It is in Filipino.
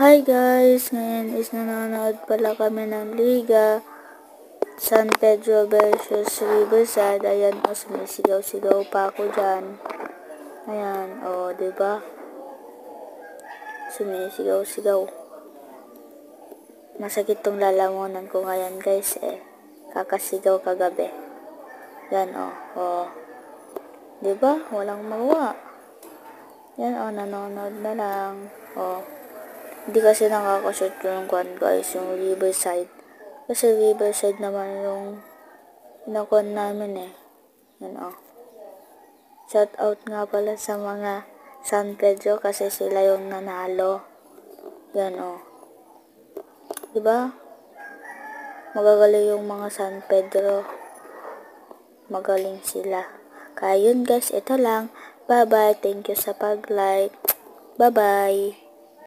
Hi guys! Ngayon is nanonood pala kami ng Liga San Pedro versus Riverside. Ayan o, sumisigaw-sigaw pa ako dyan. Ayan o, diba? Sumisigaw-sigaw. Masakit tong lalamunan ko ngayon guys kakasigaw kagabi. Yan o. Diba? Walang magawa. Yan o, nanonood na lang. Hindi kasi nakakashoot yung guys, yung Riverside. Kasi Riverside naman yung inakuan namin Yan Shout out nga pala sa mga San Pedro kasi sila yung nanalo. Yan Diba? Magagaling yung mga San Pedro. Magaling sila. Kaya yun guys, ito lang. Bye-bye. Thank you sa pag-like. Bye-bye.